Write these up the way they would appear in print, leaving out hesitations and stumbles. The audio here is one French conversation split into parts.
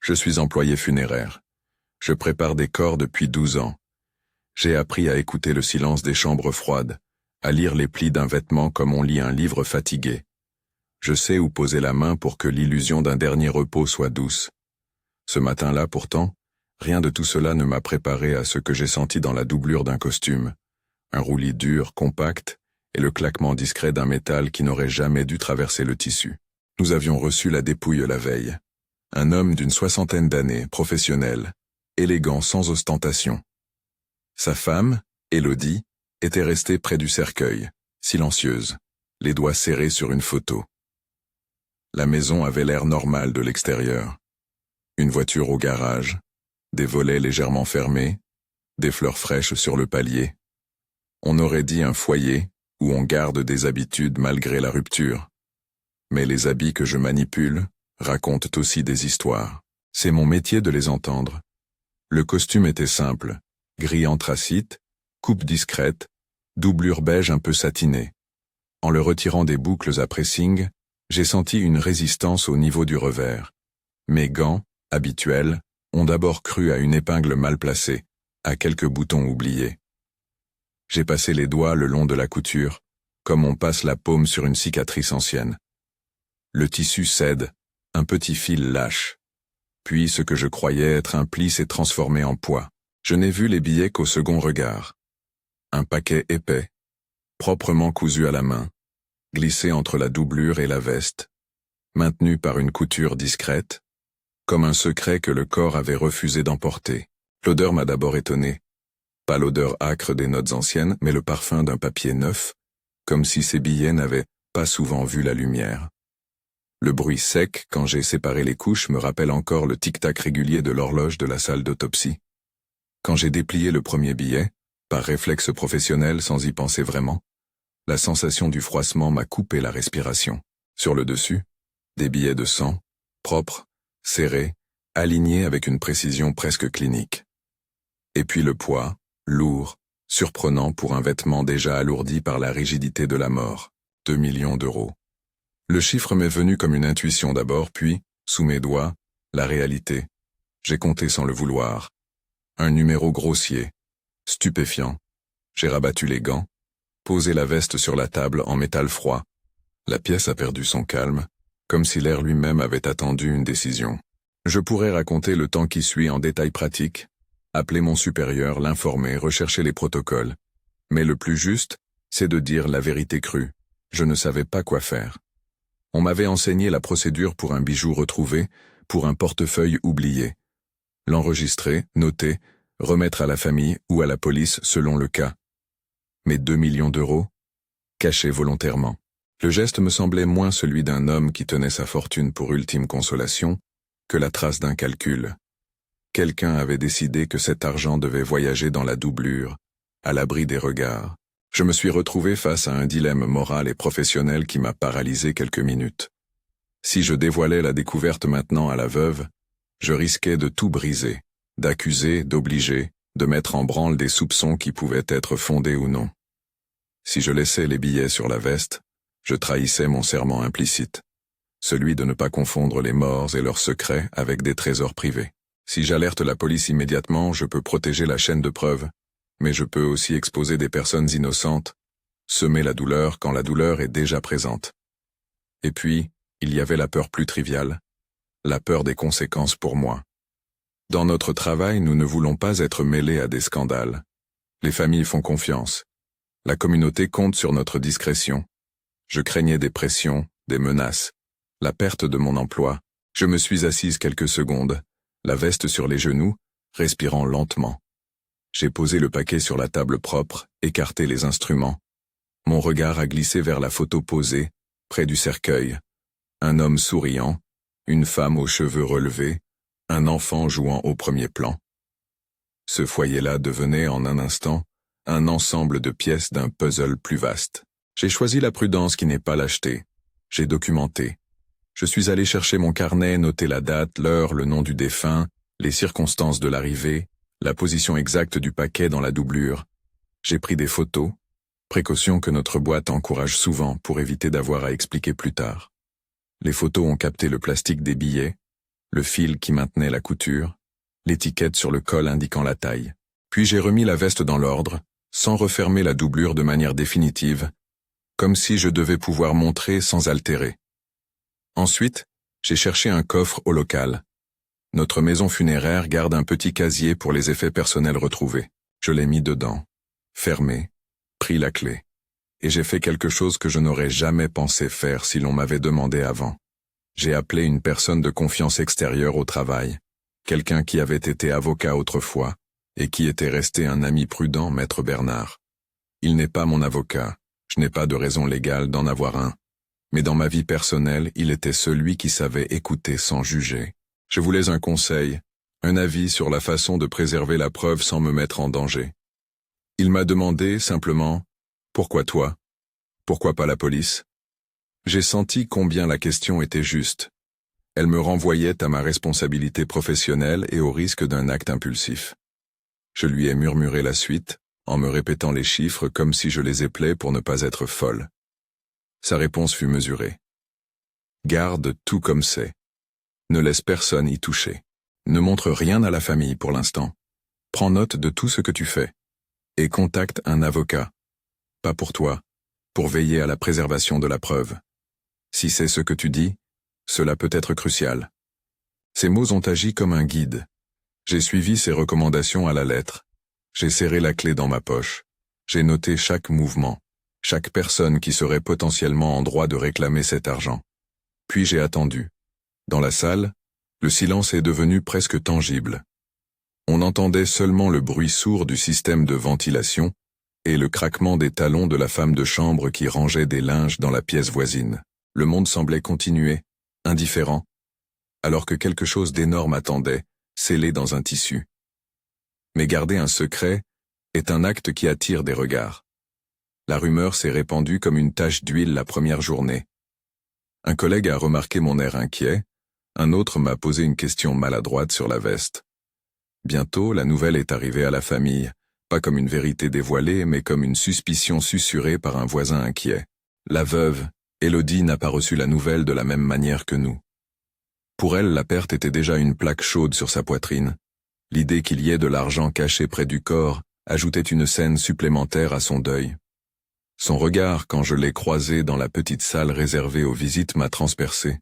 Je suis employé funéraire. Je prépare des corps depuis 12 ans. J'ai appris à écouter le silence des chambres froides, à lire les plis d'un vêtement comme on lit un livre fatigué. Je sais où poser la main pour que l'illusion d'un dernier repos soit douce. Ce matin-là, pourtant, rien de tout cela ne m'a préparé à ce que j'ai senti dans la doublure d'un costume. Un roulis dur, compact, et le claquement discret d'un métal qui n'aurait jamais dû traverser le tissu. Nous avions reçu la dépouille la veille. Un homme d'une 60aine d'années, professionnel, élégant sans ostentation. Sa femme, Élodie, était restée près du cercueil, silencieuse, les doigts serrés sur une photo. La maison avait l'air normal de l'extérieur. Une voiture au garage, des volets légèrement fermés, des fleurs fraîches sur le palier. On aurait dit un foyer où on garde des habitudes malgré la rupture. Mais les habits que je manipule racontent aussi des histoires. C'est mon métier de les entendre. Le costume était simple, gris anthracite, coupe discrète, doublure beige un peu satinée. En le retirant des boucles à pressing, j'ai senti une résistance au niveau du revers. Mes gants, habituels, ont d'abord cru à une épingle mal placée, à quelques boutons oubliés. J'ai passé les doigts le long de la couture, comme on passe la paume sur une cicatrice ancienne. Le tissu cède, un petit fil lâche. Puis ce que je croyais être un pli s'est transformé en poids. Je n'ai vu les billets qu'au second regard. Un paquet épais, proprement cousu à la main, glissé entre la doublure et la veste, maintenu par une couture discrète, comme un secret que le corps avait refusé d'emporter. L'odeur m'a d'abord étonné. Pas l'odeur âcre des notes anciennes, mais le parfum d'un papier neuf, comme si ces billets n'avaient pas souvent vu la lumière. Le bruit sec, quand j'ai séparé les couches, me rappelle encore le tic-tac régulier de l'horloge de la salle d'autopsie. Quand j'ai déplié le premier billet, par réflexe professionnel sans y penser vraiment, la sensation du froissement m'a coupé la respiration. Sur le dessus, des billets de sang, propres, serrés, alignés avec une précision presque clinique. Et puis le poids, lourd, surprenant pour un vêtement déjà alourdi par la rigidité de la mort, 2 millions d'euros. Le chiffre m'est venu comme une intuition d'abord, puis, sous mes doigts, la réalité. J'ai compté sans le vouloir. Un numéro grossier, stupéfiant. J'ai rabattu les gants, posé la veste sur la table en métal froid. La pièce a perdu son calme, comme si l'air lui-même avait attendu une décision. Je pourrais raconter le temps qui suit en détails pratiques, appeler mon supérieur, l'informer, rechercher les protocoles. Mais le plus juste, c'est de dire la vérité crue. Je ne savais pas quoi faire. On m'avait enseigné la procédure pour un bijou retrouvé, pour un portefeuille oublié. L'enregistrer, noter, remettre à la famille ou à la police selon le cas. Mais 2 millions d'euros, cachés volontairement. Le geste me semblait moins celui d'un homme qui tenait sa fortune pour ultime consolation que la trace d'un calcul. Quelqu'un avait décidé que cet argent devait voyager dans la doublure, à l'abri des regards. Je me suis retrouvé face à un dilemme moral et professionnel qui m'a paralysé quelques minutes. Si je dévoilais la découverte maintenant à la veuve, je risquais de tout briser, d'accuser, d'obliger, de mettre en branle des soupçons qui pouvaient être fondés ou non. Si je laissais les billets sur la veste, je trahissais mon serment implicite, celui de ne pas confondre les morts et leurs secrets avec des trésors privés. Si j'alerte la police immédiatement, je peux protéger la chaîne de preuves, mais je peux aussi exposer des personnes innocentes, semer la douleur quand la douleur est déjà présente. Et puis, il y avait la peur plus triviale, la peur des conséquences pour moi. Dans notre travail, nous ne voulons pas être mêlés à des scandales. Les familles font confiance. La communauté compte sur notre discrétion. Je craignais des pressions, des menaces, la perte de mon emploi. Je me suis assise quelques secondes, la veste sur les genoux, respirant lentement. J'ai posé le paquet sur la table propre, écarté les instruments. Mon regard a glissé vers la photo posée, près du cercueil. Un homme souriant, une femme aux cheveux relevés, un enfant jouant au premier plan. Ce foyer-là devenait en un instant un ensemble de pièces d'un puzzle plus vaste. J'ai choisi la prudence qui n'est pas lâcheté. J'ai documenté. Je suis allé chercher mon carnet, noter la date, l'heure, le nom du défunt, les circonstances de l'arrivée, la position exacte du paquet dans la doublure. J'ai pris des photos, précaution que notre boîte encourage souvent pour éviter d'avoir à expliquer plus tard. Les photos ont capté le plastique des billets, le fil qui maintenait la couture, l'étiquette sur le col indiquant la taille. Puis j'ai remis la veste dans l'ordre, sans refermer la doublure de manière définitive, comme si je devais pouvoir montrer sans altérer. Ensuite, j'ai cherché un coffre au local. Notre maison funéraire garde un petit casier pour les effets personnels retrouvés. Je l'ai mis dedans, fermé, pris la clé. Et j'ai fait quelque chose que je n'aurais jamais pensé faire si l'on m'avait demandé avant. J'ai appelé une personne de confiance extérieure au travail, quelqu'un qui avait été avocat autrefois, et qui était resté un ami prudent, maître Bernard. Il n'est pas mon avocat, je n'ai pas de raison légale d'en avoir un, mais dans ma vie personnelle, il était celui qui savait écouter sans juger. Je voulais un conseil, un avis sur la façon de préserver la preuve sans me mettre en danger. Il m'a demandé simplement « Pourquoi toi? Pourquoi pas la police ?» J'ai senti combien la question était juste. Elle me renvoyait à ma responsabilité professionnelle et au risque d'un acte impulsif. Je lui ai murmuré la suite, en me répétant les chiffres comme si je les épelais pour ne pas être folle. Sa réponse fut mesurée. Garde tout comme c'est. Ne laisse personne y toucher. Ne montre rien à la famille pour l'instant. Prends note de tout ce que tu fais. Et contacte un avocat. Pas pour toi, pour veiller à la préservation de la preuve. Si c'est ce que tu dis, cela peut être crucial. Ces mots ont agi comme un guide. J'ai suivi ses recommandations à la lettre. J'ai serré la clé dans ma poche. J'ai noté chaque mouvement, chaque personne qui serait potentiellement en droit de réclamer cet argent. Puis j'ai attendu. Dans la salle, le silence est devenu presque tangible. On entendait seulement le bruit sourd du système de ventilation et le craquement des talons de la femme de chambre qui rangeait des linges dans la pièce voisine. Le monde semblait continuer, indifférent, alors que quelque chose d'énorme attendait, scellé dans un tissu. Mais garder un secret est un acte qui attire des regards. La rumeur s'est répandue comme une tache d'huile la première journée. Un collègue a remarqué mon air inquiet, un autre m'a posé une question maladroite sur la veste. Bientôt, la nouvelle est arrivée à la famille, pas comme une vérité dévoilée, mais comme une suspicion susurrée par un voisin inquiet. La veuve, Élodie, n'a pas reçu la nouvelle de la même manière que nous. Pour elle, la perte était déjà une plaque chaude sur sa poitrine. L'idée qu'il y ait de l'argent caché près du corps ajoutait une scène supplémentaire à son deuil. Son regard, quand je l'ai croisée dans la petite salle réservée aux visites, m'a transpercé.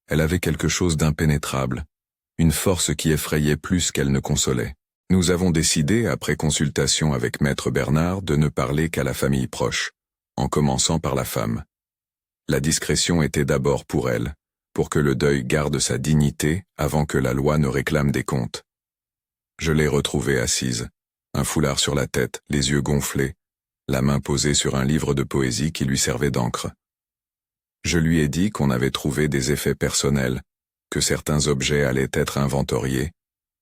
Elle avait quelque chose d'impénétrable, une force qui effrayait plus qu'elle ne consolait. Nous avons décidé, après consultation avec maître Bernard, de ne parler qu'à la famille proche, en commençant par la femme. La discrétion était d'abord pour elle, pour que le deuil garde sa dignité avant que la loi ne réclame des comptes. Je l'ai retrouvée assise, un foulard sur la tête, les yeux gonflés, la main posée sur un livre de poésie qui lui servait d'encre. Je lui ai dit qu'on avait trouvé des effets personnels, que certains objets allaient être inventoriés,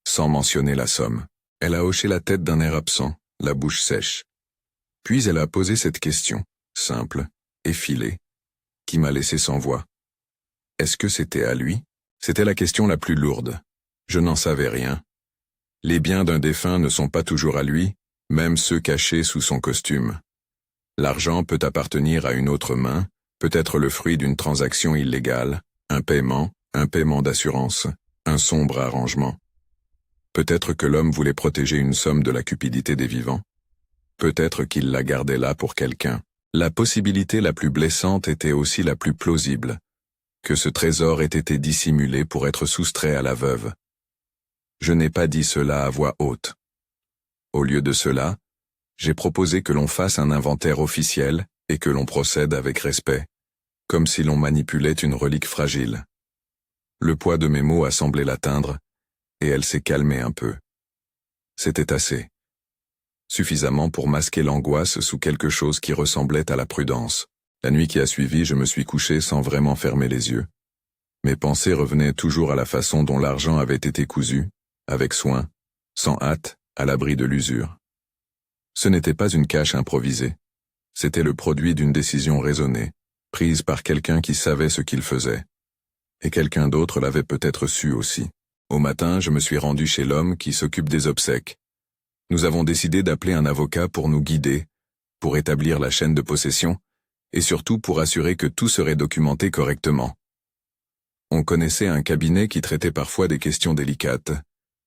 sans mentionner la somme. Elle a hoché la tête d'un air absent, la bouche sèche. Puis elle a posé cette question, simple, effilée, qui m'a laissé sans voix. Est-ce que c'était à lui? C'était la question la plus lourde. Je n'en savais rien. Les biens d'un défunt ne sont pas toujours à lui, même ceux cachés sous son costume. L'argent peut appartenir à une autre main, peut être le fruit d'une transaction illégale, un paiement d'assurance, un sombre arrangement. Peut-être que l'homme voulait protéger une somme de la cupidité des vivants. Peut-être qu'il la gardait là pour quelqu'un. La possibilité la plus blessante était aussi la plus plausible, que ce trésor ait été dissimulé pour être soustrait à la veuve. Je n'ai pas dit cela à voix haute. Au lieu de cela, j'ai proposé que l'on fasse un inventaire officiel et que l'on procède avec respect, comme si l'on manipulait une relique fragile. Le poids de mes mots a semblé l'atteindre, et elle s'est calmée un peu. C'était assez. Suffisamment pour masquer l'angoisse sous quelque chose qui ressemblait à la prudence. La nuit qui a suivi, je me suis couché sans vraiment fermer les yeux. Mes pensées revenaient toujours à la façon dont l'argent avait été cousu, avec soin, sans hâte, à l'abri de l'usure. Ce n'était pas une cache improvisée. C'était le produit d'une décision raisonnée, prise par quelqu'un qui savait ce qu'il faisait. Et quelqu'un d'autre l'avait peut-être su aussi. Au matin, je me suis rendu chez l'homme qui s'occupe des obsèques. Nous avons décidé d'appeler un avocat pour nous guider, pour établir la chaîne de possession, et surtout pour assurer que tout serait documenté correctement. On connaissait un cabinet qui traitait parfois des questions délicates.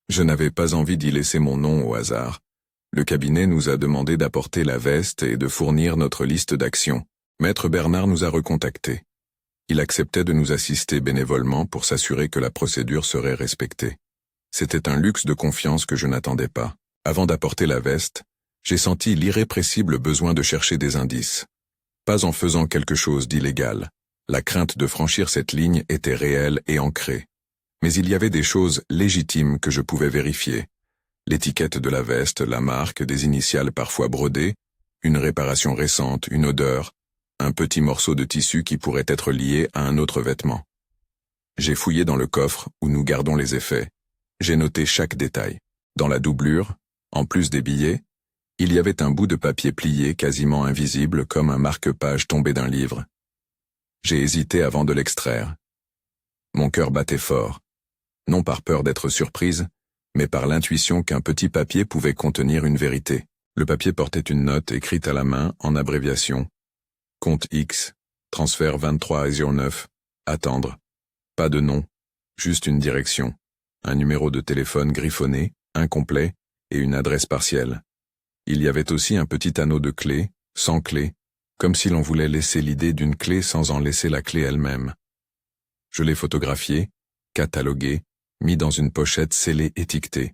Je n'avais pas envie d'y laisser mon nom au hasard. Le cabinet nous a demandé d'apporter la veste et de fournir notre liste d'actions. Maître Bernard nous a recontactés. Il acceptait de nous assister bénévolement pour s'assurer que la procédure serait respectée. C'était un luxe de confiance que je n'attendais pas. Avant d'apporter la veste, j'ai senti l'irrépressible besoin de chercher des indices. Pas en faisant quelque chose d'illégal. La crainte de franchir cette ligne était réelle et ancrée. Mais il y avait des choses légitimes que je pouvais vérifier. L'étiquette de la veste, la marque, des initiales parfois brodées, une réparation récente, une odeur, un petit morceau de tissu qui pourrait être lié à un autre vêtement. J'ai fouillé dans le coffre où nous gardons les effets. J'ai noté chaque détail. Dans la doublure, en plus des billets, il y avait un bout de papier plié quasiment invisible comme un marque-page tombé d'un livre. J'ai hésité avant de l'extraire. Mon cœur battait fort, non par peur d'être surprise, mais par l'intuition qu'un petit papier pouvait contenir une vérité. Le papier portait une note écrite à la main en abréviation. Compte X, transfert 2309, attendre. Pas de nom, juste une direction, un numéro de téléphone griffonné, incomplet, et une adresse partielle. Il y avait aussi un petit anneau de clé, sans clé, comme si l'on voulait laisser l'idée d'une clé sans en laisser la clé elle-même. Je l'ai photographié, catalogué, mis dans une pochette scellée étiquetée.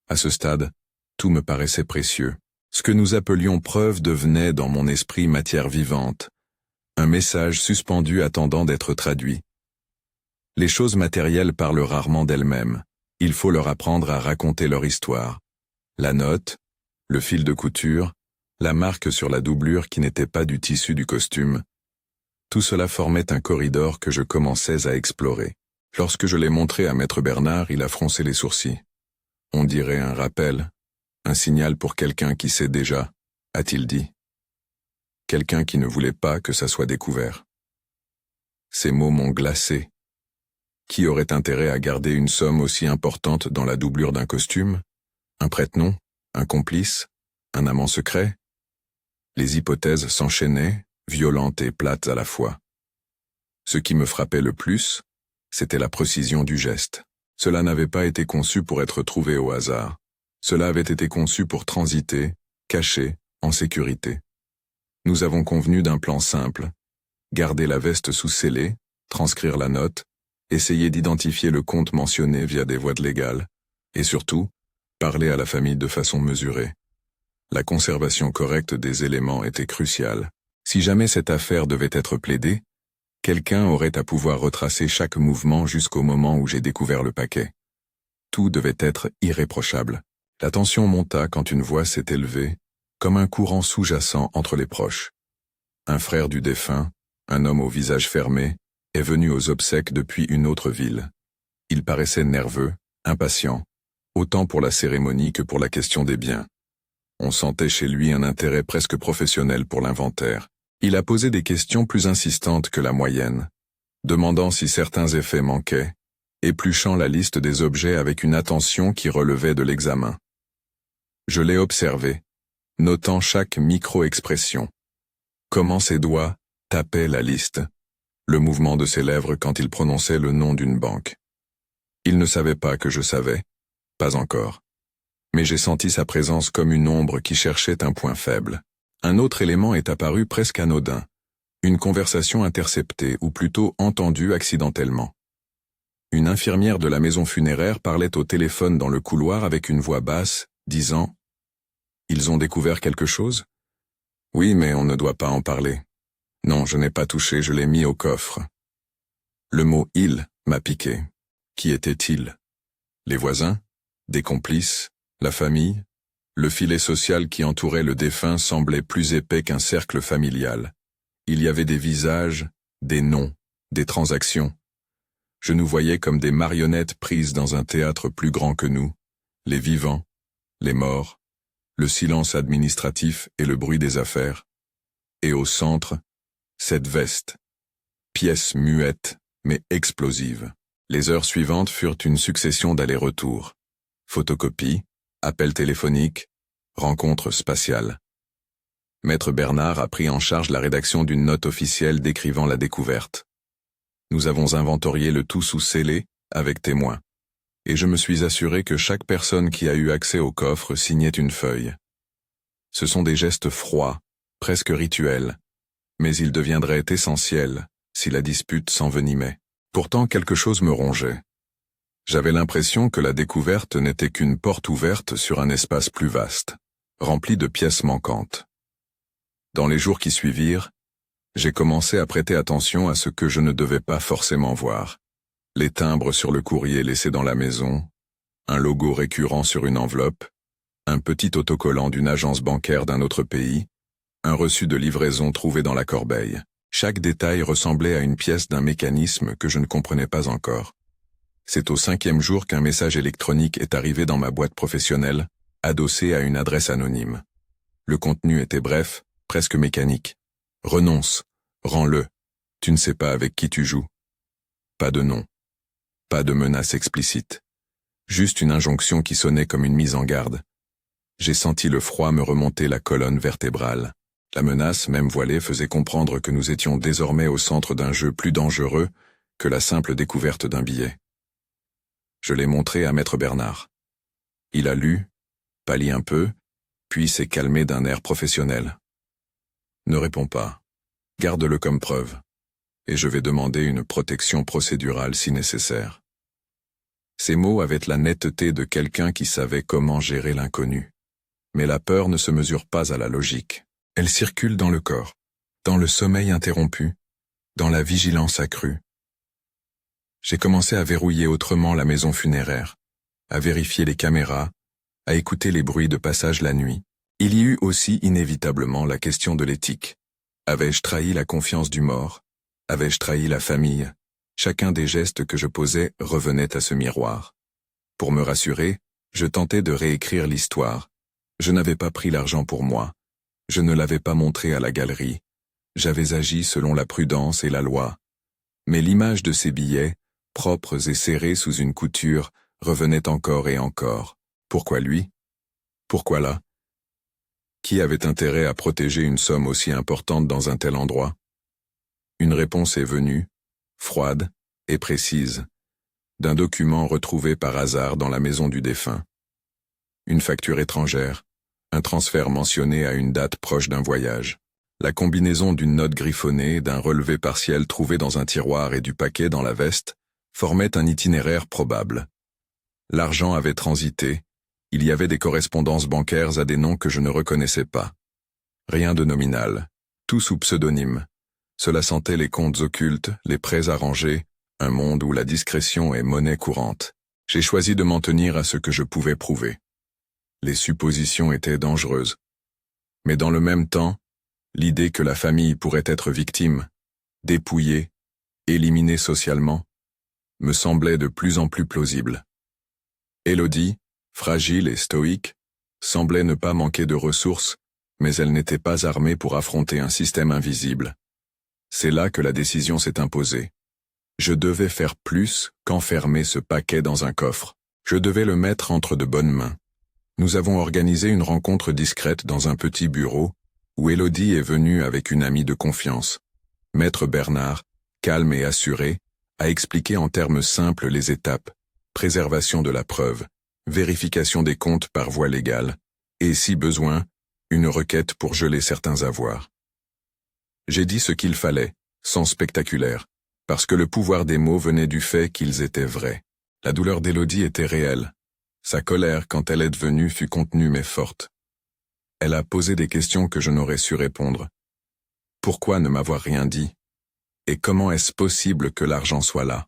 À ce stade, tout me paraissait précieux. Ce que nous appelions preuve devenait dans mon esprit matière vivante, un message suspendu attendant d'être traduit. Les choses matérielles parlent rarement d'elles-mêmes, il faut leur apprendre à raconter leur histoire. La note, le fil de couture, la marque sur la doublure qui n'était pas du tissu du costume, tout cela formait un corridor que je commençais à explorer. Lorsque je l'ai montré à Maître Bernard, il a froncé les sourcils. On dirait un rappel, un signal pour quelqu'un qui sait déjà, a-t-il dit. Quelqu'un qui ne voulait pas que ça soit découvert. Ces mots m'ont glacé. Qui aurait intérêt à garder une somme aussi importante dans la doublure d'un costume? Un prête-nom? Un complice? Un amant secret? Les hypothèses s'enchaînaient, violentes et plates à la fois. Ce qui me frappait le plus, c'était la précision du geste. Cela n'avait pas été conçu pour être trouvé au hasard. Cela avait été conçu pour transiter, caché, en sécurité. Nous avons convenu d'un plan simple. Garder la veste sous scellé, transcrire la note, essayer d'identifier le compte mentionné via des voies légales, et surtout, parler à la famille de façon mesurée. La conservation correcte des éléments était cruciale. Si jamais cette affaire devait être plaidée, quelqu'un aurait à pouvoir retracer chaque mouvement jusqu'au moment où j'ai découvert le paquet. Tout devait être irréprochable. La tension monta quand une voix s'est élevée, comme un courant sous-jacent entre les proches. Un frère du défunt, un homme au visage fermé, est venu aux obsèques depuis une autre ville. Il paraissait nerveux, impatient, autant pour la cérémonie que pour la question des biens. On sentait chez lui un intérêt presque professionnel pour l'inventaire. Il a posé des questions plus insistantes que la moyenne, demandant si certains effets manquaient, épluchant la liste des objets avec une attention qui relevait de l'examen. Je l'ai observé, notant chaque micro-expression. Comment ses doigts tapaient la liste, le mouvement de ses lèvres quand il prononçait le nom d'une banque. Il ne savait pas que je savais, pas encore. Mais j'ai senti sa présence comme une ombre qui cherchait un point faible. Un autre élément est apparu presque anodin, une conversation interceptée ou plutôt entendue accidentellement. Une infirmière de la maison funéraire parlait au téléphone dans le couloir avec une voix basse, disant « Ils ont découvert quelque chose ? Oui, mais on ne doit pas en parler. Non, je n'ai pas touché, je l'ai mis au coffre. » Le mot « il » m'a piqué. Qui était-il? Les voisins? Des complices? La famille? Le filet social qui entourait le défunt semblait plus épais qu'un cercle familial. Il y avait des visages, des noms, des transactions. Je nous voyais comme des marionnettes prises dans un théâtre plus grand que nous, les vivants, les morts, le silence administratif et le bruit des affaires. Et au centre, cette veste, pièce muette mais explosive. Les heures suivantes furent une succession d'allers-retours. Photocopies, appels téléphoniques, rencontres spatiales. Maître Bernard a pris en charge la rédaction d'une note officielle décrivant la découverte. Nous avons inventorié le tout sous scellé, avec témoins. Et je me suis assuré que chaque personne qui a eu accès au coffre signait une feuille. Ce sont des gestes froids, presque rituels, mais ils deviendraient essentiels si la dispute s'envenimait. Pourtant quelque chose me rongeait. J'avais l'impression que la découverte n'était qu'une porte ouverte sur un espace plus vaste, rempli de pièces manquantes. Dans les jours qui suivirent, j'ai commencé à prêter attention à ce que je ne devais pas forcément voir. Les timbres sur le courrier laissé dans la maison, un logo récurrent sur une enveloppe, un petit autocollant d'une agence bancaire d'un autre pays, un reçu de livraison trouvé dans la corbeille. Chaque détail ressemblait à une pièce d'un mécanisme que je ne comprenais pas encore. C'est au 5e jour qu'un message électronique est arrivé dans ma boîte professionnelle, adossé à une adresse anonyme. Le contenu était bref, presque mécanique. Renonce, rends-le, tu ne sais pas avec qui tu joues. Pas de nom. Pas de menace explicite. Juste une injonction qui sonnait comme une mise en garde. J'ai senti le froid me remonter la colonne vertébrale. La menace, même voilée, faisait comprendre que nous étions désormais au centre d'un jeu plus dangereux que la simple découverte d'un billet. Je l'ai montré à Maître Bernard. Il a lu, pâli un peu, puis s'est calmé d'un air professionnel. Ne réponds pas. Garde-le comme preuve. Et je vais demander une protection procédurale si nécessaire. Ces mots avaient la netteté de quelqu'un qui savait comment gérer l'inconnu. Mais la peur ne se mesure pas à la logique. Elle circule dans le corps, dans le sommeil interrompu, dans la vigilance accrue. J'ai commencé à verrouiller autrement la maison funéraire, à vérifier les caméras, à écouter les bruits de passage la nuit. Il y eut aussi inévitablement la question de l'éthique. Avais-je trahi la confiance du mort? Avais-je trahi la famille? Chacun des gestes que je posais revenait à ce miroir. Pour me rassurer, je tentais de réécrire l'histoire. Je n'avais pas pris l'argent pour moi. Je ne l'avais pas montré à la galerie. J'avais agi selon la prudence et la loi. Mais l'image de ces billets, propres et serrés sous une couture, revenait encore et encore. Pourquoi lui? Pourquoi là? Qui avait intérêt à protéger une somme aussi importante dans un tel endroit? Une réponse est venue, froide et précise, d'un document retrouvé par hasard dans la maison du défunt. Une facture étrangère, un transfert mentionné à une date proche d'un voyage. La combinaison d'une note griffonnée, d'un relevé partiel trouvé dans un tiroir et du paquet dans la veste formait un itinéraire probable. L'argent avait transité, il y avait des correspondances bancaires à des noms que je ne reconnaissais pas. Rien de nominal, tout sous pseudonyme. Cela sentait les comptes occultes, les prêts arrangés, un monde où la discrétion est monnaie courante. J'ai choisi de m'en tenir à ce que je pouvais prouver. Les suppositions étaient dangereuses. Mais dans le même temps, l'idée que la famille pourrait être victime, dépouillée, éliminée socialement, me semblait de plus en plus plausible. Élodie, fragile et stoïque, semblait ne pas manquer de ressources, mais elle n'était pas armée pour affronter un système invisible. C'est là que la décision s'est imposée. Je devais faire plus qu'enfermer ce paquet dans un coffre. Je devais le mettre entre de bonnes mains. Nous avons organisé une rencontre discrète dans un petit bureau, où Élodie est venue avec une amie de confiance. Maître Bernard, calme et assuré, a expliqué en termes simples les étapes, préservation de la preuve, vérification des comptes par voie légale, et si besoin, une requête pour geler certains avoirs. J'ai dit ce qu'il fallait, sans spectaculaire, parce que le pouvoir des mots venait du fait qu'ils étaient vrais. La douleur d'Élodie était réelle. Sa colère, quand elle est venue, fut contenue mais forte. Elle a posé des questions que je n'aurais su répondre. Pourquoi ne m'avoir rien dit? Et comment est-ce possible que l'argent soit là?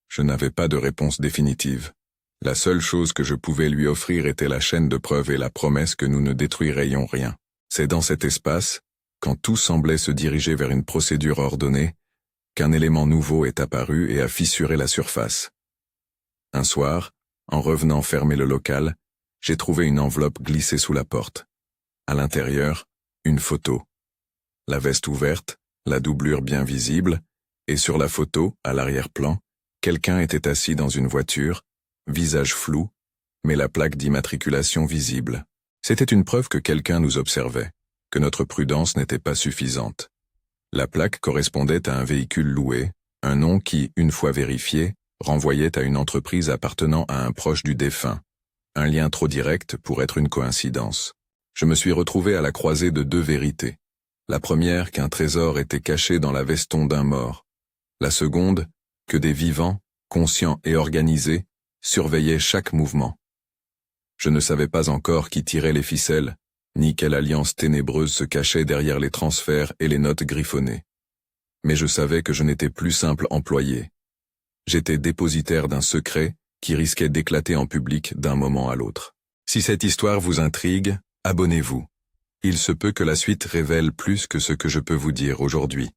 Je n'avais pas de réponse définitive. La seule chose que je pouvais lui offrir était la chaîne de preuves et la promesse que nous ne détruirions rien. C'est dans cet espace, quand tout semblait se diriger vers une procédure ordonnée, qu'un élément nouveau est apparu et a fissuré la surface. Un soir, en revenant fermer le local, j'ai trouvé une enveloppe glissée sous la porte. À l'intérieur, une photo. La veste ouverte, la doublure bien visible, et sur la photo, à l'arrière-plan, quelqu'un était assis dans une voiture, visage flou, mais la plaque d'immatriculation visible. C'était une preuve que quelqu'un nous observait, que notre prudence n'était pas suffisante. La plaque correspondait à un véhicule loué, Un nom qui, une fois vérifié, renvoyait à une entreprise appartenant à un proche du défunt. Un lien trop direct pour être une coïncidence. Je me suis retrouvé à la croisée de deux vérités. La première, qu'un trésor était caché dans la veston d'un mort. La seconde, que des vivants, conscients et organisés, surveillaient chaque mouvement. Je ne savais pas encore qui tirait les ficelles, ni quelle alliance ténébreuse se cachait derrière les transferts et les notes griffonnées. Mais je savais que je n'étais plus simple employé. J'étais dépositaire d'un secret qui risquait d'éclater en public d'un moment à l'autre. Si cette histoire vous intrigue, abonnez-vous. Il se peut que la suite révèle plus que ce que je peux vous dire aujourd'hui.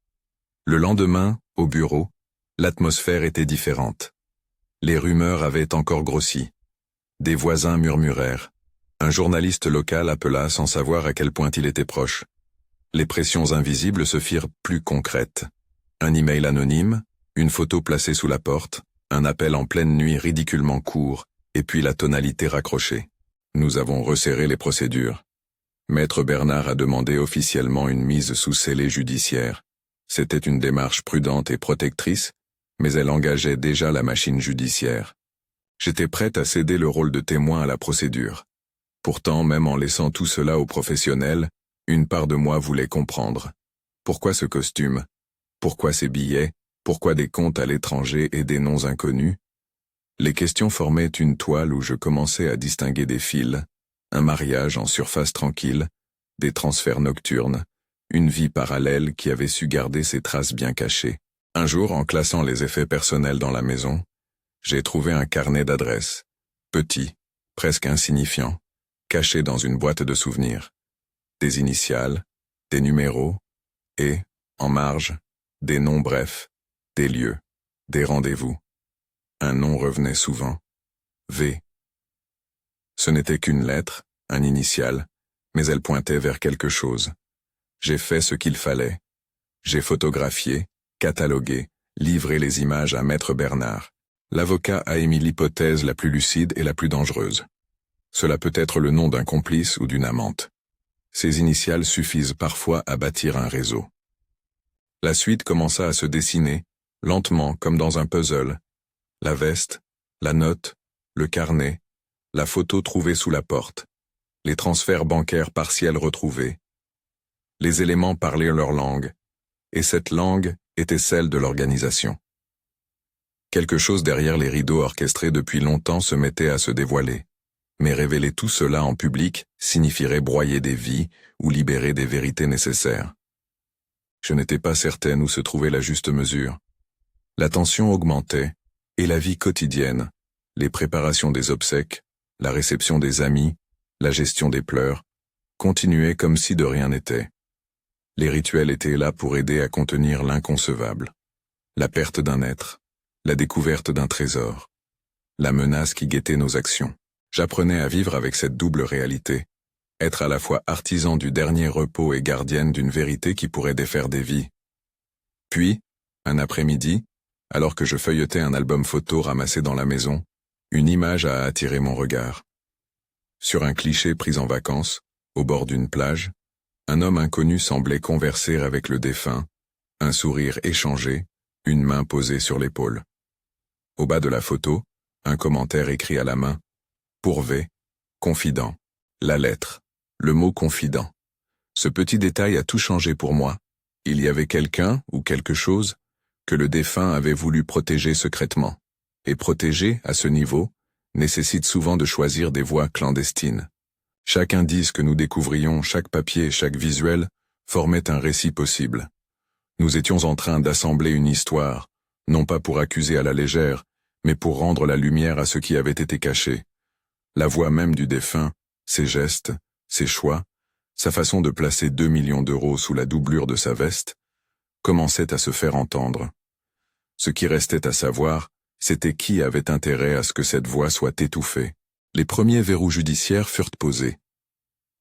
Le lendemain, au bureau, l'atmosphère était différente. Les rumeurs avaient encore grossi. Des voisins murmurèrent. Un journaliste local appela sans savoir à quel point il était proche. Les pressions invisibles se firent plus concrètes. Un email anonyme, une photo placée sous la porte, un appel en pleine nuit ridiculement court, et puis la tonalité raccrochée. Nous avons resserré les procédures. Maître Bernard a demandé officiellement une mise sous scellé judiciaire. C'était une démarche prudente et protectrice, mais elle engageait déjà la machine judiciaire. J'étais prête à céder le rôle de témoin à la procédure. Pourtant, même en laissant tout cela aux professionnels, une part de moi voulait comprendre. Pourquoi ce costume? Pourquoi ces billets? Pourquoi des comptes à l'étranger et des noms inconnus? Les questions formaient une toile où je commençais à distinguer des fils, un mariage en surface tranquille, des transferts nocturnes, une vie parallèle qui avait su garder ses traces bien cachées. Un jour, en classant les effets personnels dans la maison, j'ai trouvé un carnet d'adresses, petit, presque insignifiant, caché dans une boîte de souvenirs. Des initiales, des numéros, et, en marge, des noms brefs, des lieux, des rendez-vous. Un nom revenait souvent. V. Ce n'était qu'une lettre, un initial, mais elle pointait vers quelque chose. J'ai fait ce qu'il fallait. J'ai photographié, catalogué, livré les images à Maître Bernard. L'avocat a émis l'hypothèse la plus lucide et la plus dangereuse. Cela peut être le nom d'un complice ou d'une amante. Ces initiales suffisent parfois à bâtir un réseau. La suite commença à se dessiner, lentement comme dans un puzzle. La veste, la note, le carnet, la photo trouvée sous la porte, les transferts bancaires partiels retrouvés. Les éléments parlaient leur langue, et cette langue était celle de l'organisation. Quelque chose derrière les rideaux orchestrés depuis longtemps se mettait à se dévoiler, mais révéler tout cela en public signifierait broyer des vies ou libérer des vérités nécessaires. Je n'étais pas certaine où se trouvait la juste mesure. La tension augmentait, et la vie quotidienne, les préparations des obsèques, la réception des amis, la gestion des pleurs, continuaient comme si de rien n'était. Les rituels étaient là pour aider à contenir l'inconcevable. La perte d'un être, la découverte d'un trésor, la menace qui guettait nos actions. J'apprenais à vivre avec cette double réalité, être à la fois artisan du dernier repos et gardienne d'une vérité qui pourrait défaire des vies. Puis, un après-midi, alors que je feuilletais un album photo ramassé dans la maison, une image a attiré mon regard. Sur un cliché pris en vacances, au bord d'une plage, un homme inconnu semblait converser avec le défunt, un sourire échangé, une main posée sur l'épaule. Au bas de la photo, un commentaire écrit à la main, pour V, confident. La lettre, le mot confident. Ce petit détail a tout changé pour moi. Il y avait quelqu'un ou quelque chose que le défunt avait voulu protéger secrètement. Et protéger, à ce niveau, nécessite souvent de choisir des voies clandestines. Chaque indice que nous découvrions, chaque papier, chaque visuel, formait un récit possible. Nous étions en train d'assembler une histoire, non pas pour accuser à la légère, mais pour rendre la lumière à ce qui avait été caché. La voix même du défunt, ses gestes, ses choix, sa façon de placer 2 millions d'euros sous la doublure de sa veste, commençaient à se faire entendre. Ce qui restait à savoir, c'était qui avait intérêt à ce que cette voix soit étouffée. Les premiers verrous judiciaires furent posés.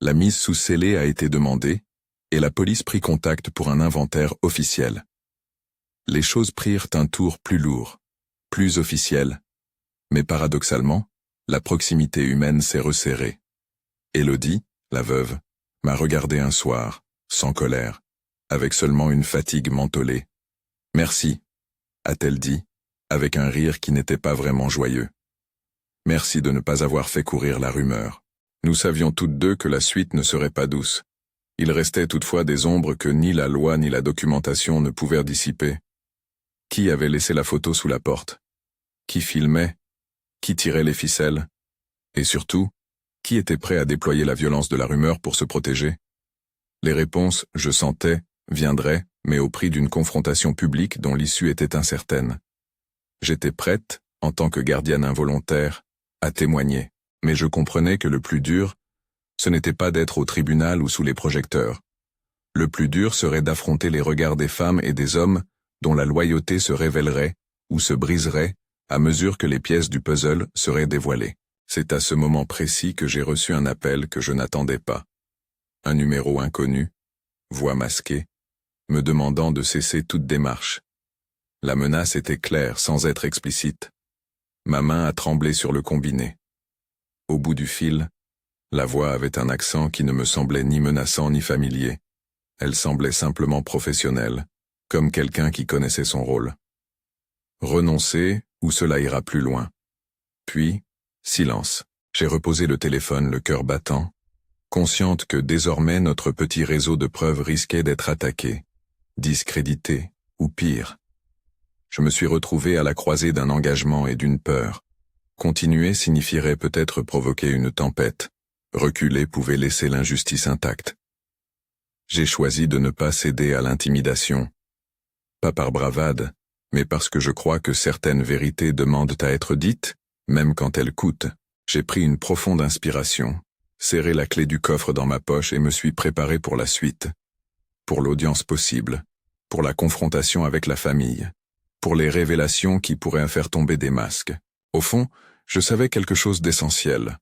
La mise sous scellé a été demandée, et la police prit contact pour un inventaire officiel. Les choses prirent un tour plus lourd, plus officiel, mais paradoxalement, la proximité humaine s'est resserrée. Élodie, la veuve, m'a regardé un soir, sans colère, avec seulement une fatigue mentholée. « Merci », a-t-elle dit, avec un rire qui n'était pas vraiment joyeux. Merci de ne pas avoir fait courir la rumeur. Nous savions toutes deux que la suite ne serait pas douce. Il restait toutefois des ombres que ni la loi ni la documentation ne pouvaient dissiper. Qui avait laissé la photo sous la porte? Qui filmait? Qui tirait les ficelles? Et surtout, qui était prêt à déployer la violence de la rumeur pour se protéger? Les réponses, je sentais, viendraient, mais au prix d'une confrontation publique dont l'issue était incertaine. J'étais prête, en tant que gardienne involontaire, à témoigner, mais je comprenais que le plus dur, ce n'était pas d'être au tribunal ou sous les projecteurs. Le plus dur serait d'affronter les regards des femmes et des hommes dont la loyauté se révélerait ou se briserait à mesure que les pièces du puzzle seraient dévoilées. C'est à ce moment précis que j'ai reçu un appel que je n'attendais pas. Un numéro inconnu, voix masquée, me demandant de cesser toute démarche. La menace était claire sans être explicite. Ma main a tremblé sur le combiné. Au bout du fil, la voix avait un accent qui ne me semblait ni menaçant ni familier. Elle semblait simplement professionnelle, comme quelqu'un qui connaissait son rôle. Renoncer, ou cela ira plus loin. Puis, silence. J'ai reposé le téléphone, le cœur battant, consciente que désormais notre petit réseau de preuves risquait d'être attaqué, discrédité, ou pire. Je me suis retrouvé à la croisée d'un engagement et d'une peur. Continuer signifierait peut-être provoquer une tempête. Reculer pouvait laisser l'injustice intacte. J'ai choisi de ne pas céder à l'intimidation. Pas par bravade, mais parce que je crois que certaines vérités demandent à être dites, même quand elles coûtent. J'ai pris une profonde inspiration, serré la clé du coffre dans ma poche et me suis préparé pour la suite. Pour l'audience possible, pour la confrontation avec la famille, pour les révélations qui pourraient faire tomber des masques. Au fond, je savais quelque chose d'essentiel.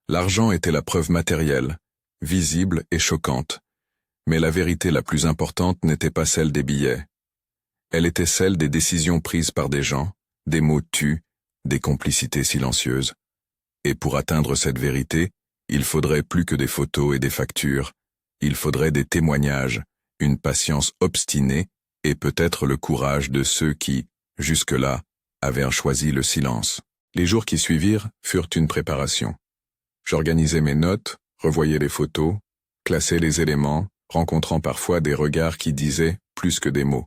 L'argent était la preuve matérielle, visible et choquante. Mais la vérité la plus importante n'était pas celle des billets. Elle était celle des décisions prises par des gens, des mots tus, des complicités silencieuses. Et pour atteindre cette vérité, il faudrait plus que des photos et des factures, il faudrait des témoignages, une patience obstinée et peut-être le courage de ceux qui, jusque-là, avaient choisi le silence. Les jours qui suivirent furent une préparation. J'organisais mes notes, revoyais les photos, classais les éléments, rencontrant parfois des regards qui disaient plus que des mots.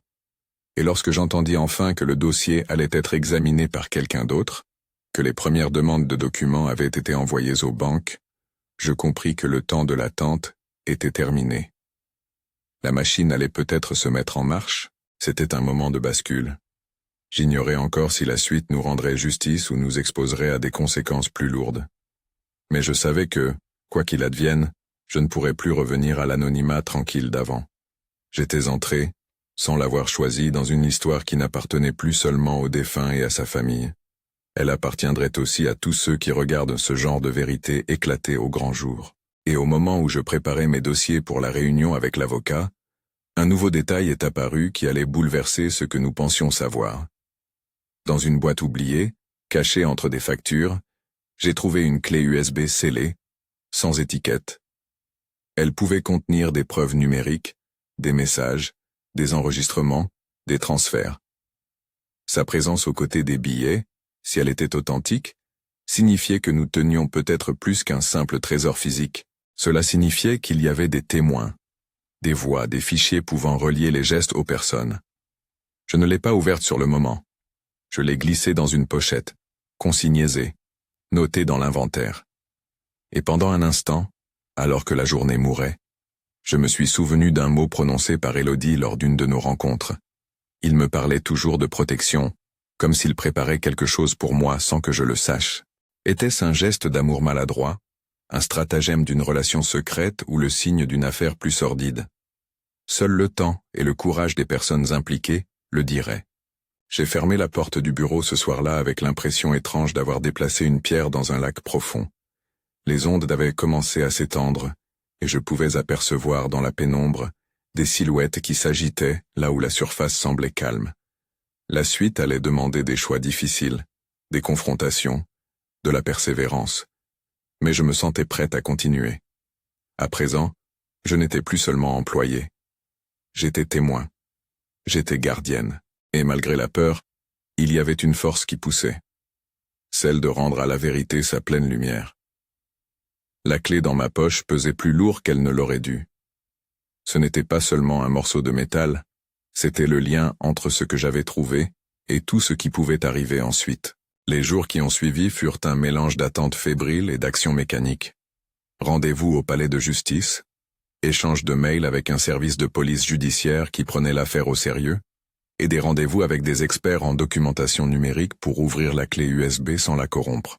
Et lorsque j'entendis enfin que le dossier allait être examiné par quelqu'un d'autre, que les premières demandes de documents avaient été envoyées aux banques, je compris que le temps de l'attente était terminé. La machine allait peut-être se mettre en marche, c'était un moment de bascule. J'ignorais encore si la suite nous rendrait justice ou nous exposerait à des conséquences plus lourdes. Mais je savais que, quoi qu'il advienne, je ne pourrais plus revenir à l'anonymat tranquille d'avant. J'étais entré, sans l'avoir choisi, dans une histoire qui n'appartenait plus seulement au défunt et à sa famille. Elle appartiendrait aussi à tous ceux qui regardent ce genre de vérité éclater au grand jour. Et au moment où je préparais mes dossiers pour la réunion avec l'avocat, un nouveau détail est apparu qui allait bouleverser ce que nous pensions savoir. Dans une boîte oubliée, cachée entre des factures, j'ai trouvé une clé USB scellée, sans étiquette. Elle pouvait contenir des preuves numériques, des messages, des enregistrements, des transferts. Sa présence aux côtés des billets, si elle était authentique, signifiait que nous tenions peut-être plus qu'un simple trésor physique. Cela signifiait qu'il y avait des témoins, des voix, des fichiers pouvant relier les gestes aux personnes. Je ne l'ai pas ouverte sur le moment. Je l'ai glissée dans une pochette, consignée, notée dans l'inventaire. Et pendant un instant, alors que la journée mourait, je me suis souvenu d'un mot prononcé par Élodie lors d'une de nos rencontres. Il me parlait toujours de protection, comme s'il préparait quelque chose pour moi sans que je le sache. Était-ce un geste d'amour maladroit, un stratagème d'une relation secrète ou le signe d'une affaire plus sordide? Seul le temps et le courage des personnes impliquées le diraient. J'ai fermé la porte du bureau ce soir-là avec l'impression étrange d'avoir déplacé une pierre dans un lac profond. Les ondes avaient commencé à s'étendre, et je pouvais apercevoir dans la pénombre des silhouettes qui s'agitaient là où la surface semblait calme. La suite allait demander des choix difficiles, des confrontations, de la persévérance. Mais je me sentais prête à continuer. À présent, je n'étais plus seulement employée. J'étais témoin. J'étais gardienne. Et malgré la peur, Il y avait une force qui poussait. Celle de rendre à la vérité sa pleine lumière. La clé dans ma poche pesait plus lourd qu'elle ne l'aurait dû. Ce n'était pas seulement un morceau de métal, c'était le lien entre ce que j'avais trouvé et tout ce qui pouvait arriver ensuite. Les jours qui ont suivi furent un mélange d'attentes fébriles et d'actions mécaniques. Rendez-vous au palais de justice, échange de mails avec un service de police judiciaire qui prenait l'affaire au sérieux, et des rendez-vous avec des experts en documentation numérique pour ouvrir la clé USB sans la corrompre.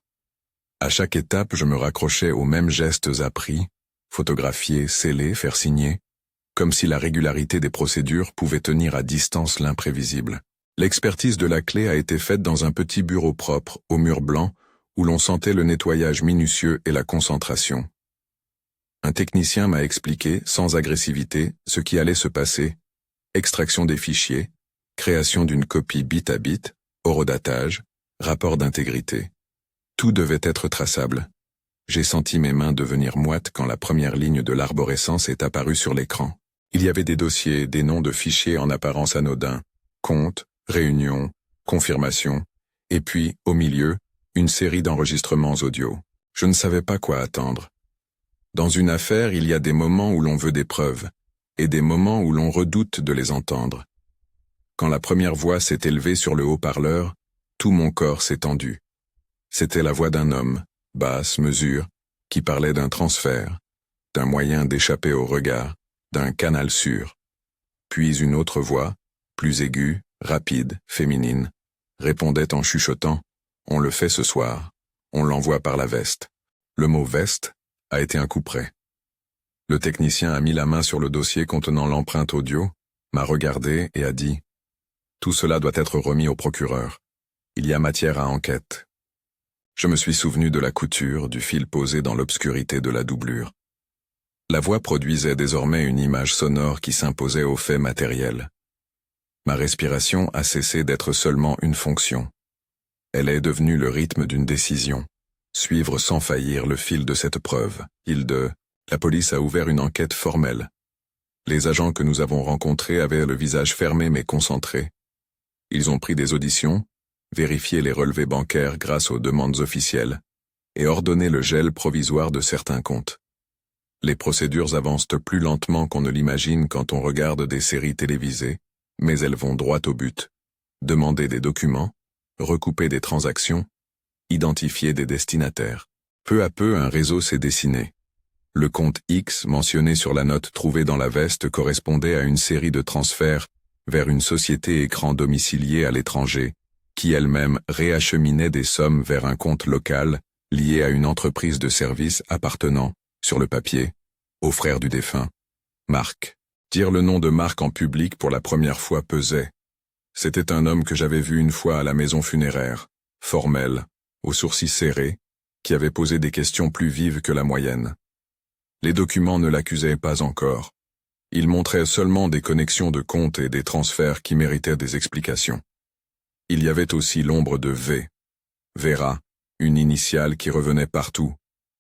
À chaque étape, je me raccrochais aux mêmes gestes appris, photographier, sceller, faire signer, comme si la régularité des procédures pouvait tenir à distance l'imprévisible. L'expertise de la clé a été faite dans un petit bureau propre, au mur blanc, où l'on sentait le nettoyage minutieux et la concentration. Un technicien m'a expliqué, sans agressivité, ce qui allait se passer: extraction des fichiers, création d'une copie bit à bit, horodatage, rapport d'intégrité. Tout devait être traçable. J'ai senti mes mains devenir moites quand la première ligne de l'arborescence est apparue sur l'écran. Il y avait des dossiers, des noms de fichiers en apparence anodins, comptes, réunions, confirmations, et puis, au milieu, une série d'enregistrements audio. Je ne savais pas quoi attendre. Dans une affaire, il y a des moments où l'on veut des preuves, et des moments où l'on redoute de les entendre. Quand la première voix s'est élevée sur le haut-parleur, tout mon corps s'est tendu. C'était la voix d'un homme, basse, mesure, qui parlait d'un transfert, d'un moyen d'échapper au regard, d'un canal sûr. Puis une autre voix, plus aiguë, rapide, féminine, répondait en chuchotant: « On le fait ce soir, on l'envoie par la veste ». Le mot « veste » a été un coup près. Le technicien a mis la main sur le dossier contenant l'empreinte audio, m'a regardé et a dit: « Tout cela doit être remis au procureur. Il y a matière à enquête. » Je me suis souvenu de la couture, du fil posé dans l'obscurité de la doublure. La voix produisait désormais une image sonore qui s'imposait aux faits matériels. Ma respiration a cessé d'être seulement une fonction. Elle est devenue le rythme d'une décision. Suivre sans faillir le fil de cette preuve. La police a ouvert une enquête formelle. Les agents que nous avons rencontrés avaient le visage fermé mais concentré. Ils ont pris des auditions, vérifié les relevés bancaires grâce aux demandes officielles, et ordonné le gel provisoire de certains comptes. Les procédures avancent plus lentement qu'on ne l'imagine quand on regarde des séries télévisées, mais elles vont droit au but. Demander des documents, recouper des transactions, identifier des destinataires. Peu à peu, un réseau s'est dessiné. Le compte X mentionné sur la note trouvée dans la veste correspondait à une série de transferts vers une société écran domiciliée à l'étranger, qui elle-même réacheminait des sommes vers un compte local lié à une entreprise de services appartenant, sur le papier, au frère du défunt, Marc. Dire le nom de Marc en public pour la première fois pesait. C'était un homme que j'avais vu une fois à la maison funéraire, formel, aux sourcils serrés, qui avait posé des questions plus vives que la moyenne. Les documents ne l'accusaient pas encore. Ils montraient seulement des connexions de comptes et des transferts qui méritaient des explications. Il y avait aussi l'ombre de V. Vera, une initiale qui revenait partout,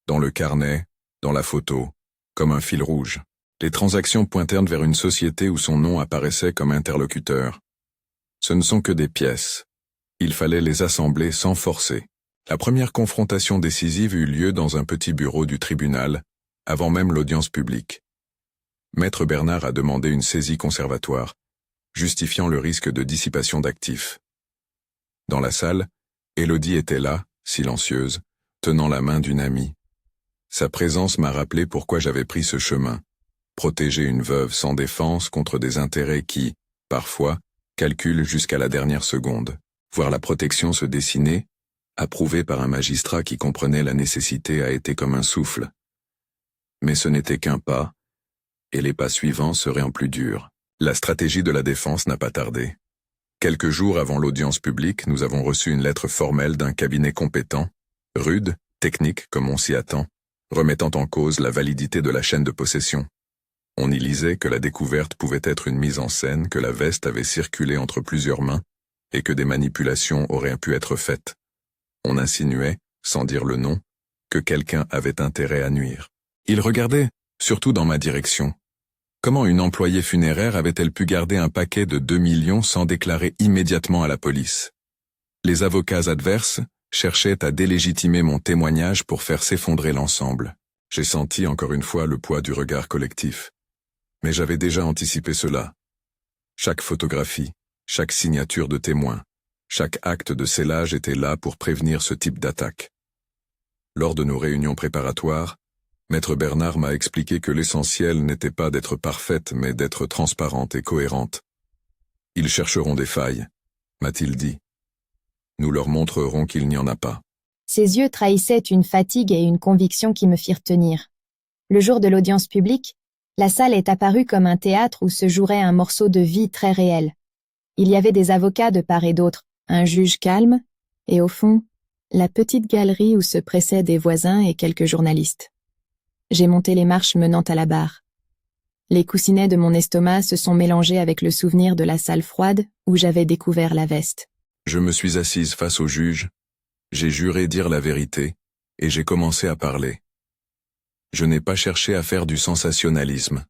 dans le carnet, dans la photo, comme un fil rouge. Les transactions pointèrent vers une société où son nom apparaissait comme interlocuteur. Ce ne sont que des pièces. Il fallait les assembler sans forcer. La première confrontation décisive eut lieu dans un petit bureau du tribunal, avant même l'audience publique. Maître Bernard a demandé une saisie conservatoire, justifiant le risque de dissipation d'actifs. Dans la salle, Élodie était là, silencieuse, tenant la main d'une amie. Sa présence m'a rappelé pourquoi j'avais pris ce chemin. Protéger une veuve sans défense contre des intérêts qui, parfois, calculent jusqu'à la dernière seconde. Voir la protection se dessiner, approuvée par un magistrat qui comprenait la nécessité, a été comme un souffle. Mais ce n'était qu'un pas, et les pas suivants seraient en plus durs. La stratégie de la défense n'a pas tardé. Quelques jours avant l'audience publique, nous avons reçu une lettre formelle d'un cabinet compétent, rude, technique comme on s'y attend, remettant en cause la validité de la chaîne de possession. On y lisait que la découverte pouvait être une mise en scène, que la veste avait circulé entre plusieurs mains, et que des manipulations auraient pu être faites. On insinuait, sans dire le nom, que quelqu'un avait intérêt à nuire. Il regardait, surtout dans ma direction. Comment une employée funéraire avait-elle pu garder un paquet de 2 millions sans déclarer immédiatement à la police? Les avocats adverses cherchaient à délégitimer mon témoignage pour faire s'effondrer l'ensemble. J'ai senti encore une fois le poids du regard collectif. Mais j'avais déjà anticipé cela. Chaque photographie, chaque signature de témoin, chaque acte de scellage était là pour prévenir ce type d'attaque. Lors de nos réunions préparatoires, Maître Bernard m'a expliqué que l'essentiel n'était pas d'être parfaite mais d'être transparente et cohérente. Ils chercheront des failles, m'a-t-il dit. Nous leur montrerons qu'il n'y en a pas. Ses yeux trahissaient une fatigue et une conviction qui me firent tenir. Le jour de l'audience publique, la salle est apparue comme un théâtre où se jouerait un morceau de vie très réel. Il y avait des avocats de part et d'autre, un juge calme, et au fond, la petite galerie où se pressaient des voisins et quelques journalistes. J'ai monté les marches menant à la barre. Les coussinets de mon estomac se sont mélangés avec le souvenir de la salle froide où j'avais découvert la veste. Je me suis assise face au juge, j'ai juré dire la vérité, et j'ai commencé à parler. Je n'ai pas cherché à faire du sensationnalisme.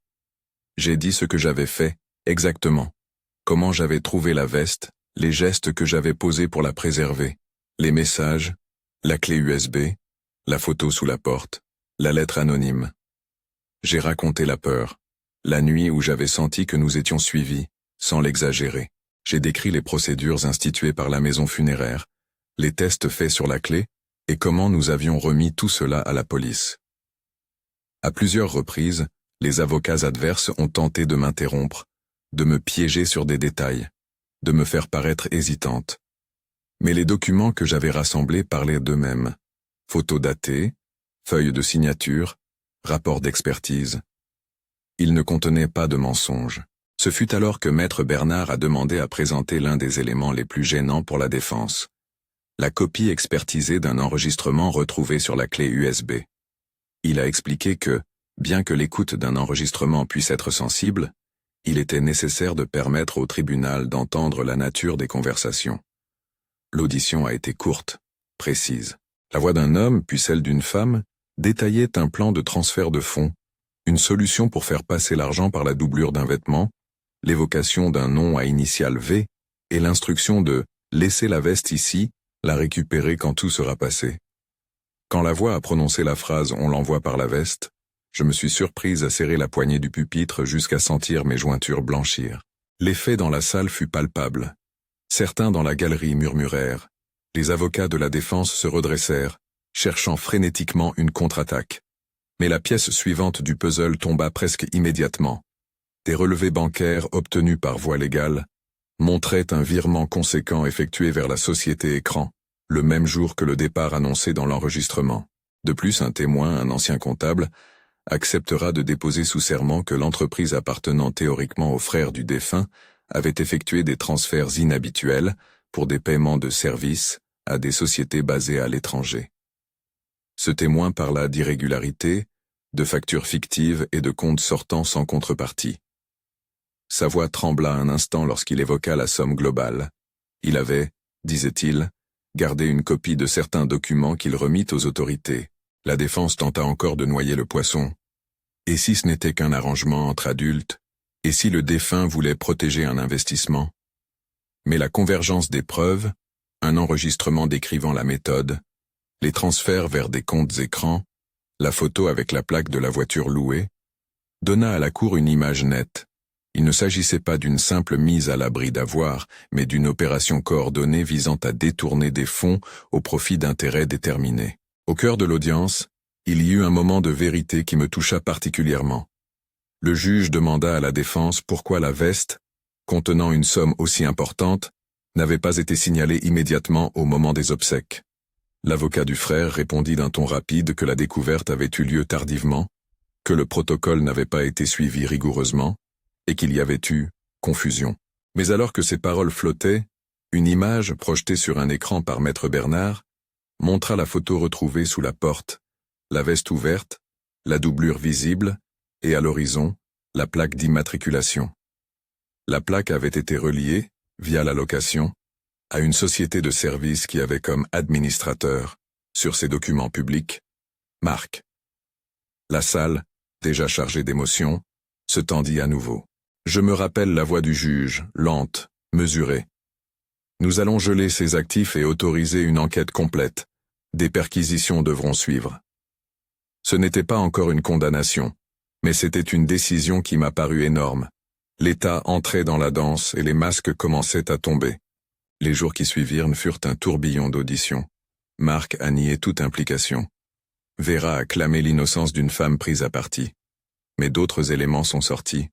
J'ai dit ce que j'avais fait, exactement. Comment j'avais trouvé la veste, les gestes que j'avais posés pour la préserver, les messages, la clé USB, la photo sous la porte, la lettre anonyme. J'ai raconté la peur, la nuit où j'avais senti que nous étions suivis, sans l'exagérer. J'ai décrit les procédures instituées par la maison funéraire, les tests faits sur la clé, et comment nous avions remis tout cela à la police. À plusieurs reprises, les avocats adverses ont tenté de m'interrompre, de me piéger sur des détails, de me faire paraître hésitante. Mais les documents que j'avais rassemblés parlaient d'eux-mêmes. Photos datées, feuilles de signature, rapports d'expertise. Ils ne contenaient pas de mensonges. Ce fut alors que Maître Bernard a demandé à présenter l'un des éléments les plus gênants pour la défense. La copie expertisée d'un enregistrement retrouvé sur la clé USB. Il a expliqué que, bien que l'écoute d'un enregistrement puisse être sensible, il était nécessaire de permettre au tribunal d'entendre la nature des conversations. L'audition a été courte, précise. La voix d'un homme, puis celle d'une femme, détaillait un plan de transfert de fonds, une solution pour faire passer l'argent par la doublure d'un vêtement, l'évocation d'un nom à initiales V, et l'instruction de « laisser la veste ici », la récupérer quand tout sera passé. Quand la voix a prononcé la phrase « on l'envoie par la veste », je me suis surprise à serrer la poignée du pupitre jusqu'à sentir mes jointures blanchir. L'effet dans la salle fut palpable. Certains dans la galerie murmurèrent. Les avocats de la défense se redressèrent, cherchant frénétiquement une contre-attaque. Mais la pièce suivante du puzzle tomba presque immédiatement. Des relevés bancaires obtenus par voie légale montraient un virement conséquent effectué vers la société Écran, le même jour que le départ annoncé dans l'enregistrement. De plus, un témoin, un ancien comptable, acceptera de déposer sous serment que l'entreprise appartenant théoriquement aux frères du défunt avait effectué des transferts inhabituels pour des paiements de services à des sociétés basées à l'étranger. Ce témoin parla d'irrégularités, de factures fictives et de comptes sortants sans contrepartie. Sa voix trembla un instant lorsqu'il évoqua la somme globale. Il avait, disait-il, gardé une copie de certains documents qu'il remit aux autorités. La défense tenta encore de noyer le poisson. Et si ce n'était qu'un arrangement entre adultes? Et si le défunt voulait protéger un investissement? Mais la convergence des preuves, un enregistrement décrivant la méthode, les transferts vers des comptes écrans, la photo avec la plaque de la voiture louée, donna à la cour une image nette. Il ne s'agissait pas d'une simple mise à l'abri d'avoir, mais d'une opération coordonnée visant à détourner des fonds au profit d'intérêts déterminés. Au cœur de l'audience, il y eut un moment de vérité qui me toucha particulièrement. Le juge demanda à la défense pourquoi la veste, contenant une somme aussi importante, n'avait pas été signalée immédiatement au moment des obsèques. L'avocat du frère répondit d'un ton rapide que la découverte avait eu lieu tardivement, que le protocole n'avait pas été suivi rigoureusement, et qu'il y avait eu confusion. Mais alors que ces paroles flottaient, une image, projetée sur un écran par Maître Bernard, montra la photo retrouvée sous la porte, la veste ouverte, la doublure visible, et à l'horizon, la plaque d'immatriculation. La plaque avait été reliée, via la location, à une société de services qui avait comme administrateur, sur ses documents publics, Marc. La salle, déjà chargée d'émotions, se tendit à nouveau. Je me rappelle la voix du juge, lente, mesurée. Nous allons geler ces actifs et autoriser une enquête complète. Des perquisitions devront suivre. Ce n'était pas encore une condamnation, mais c'était une décision qui m'a paru énorme. L'État entrait dans la danse et les masques commençaient à tomber. Les jours qui suivirent furent un tourbillon d'auditions. Marc a nié toute implication. Vera a clamé l'innocence d'une femme prise à partie. Mais d'autres éléments sont sortis.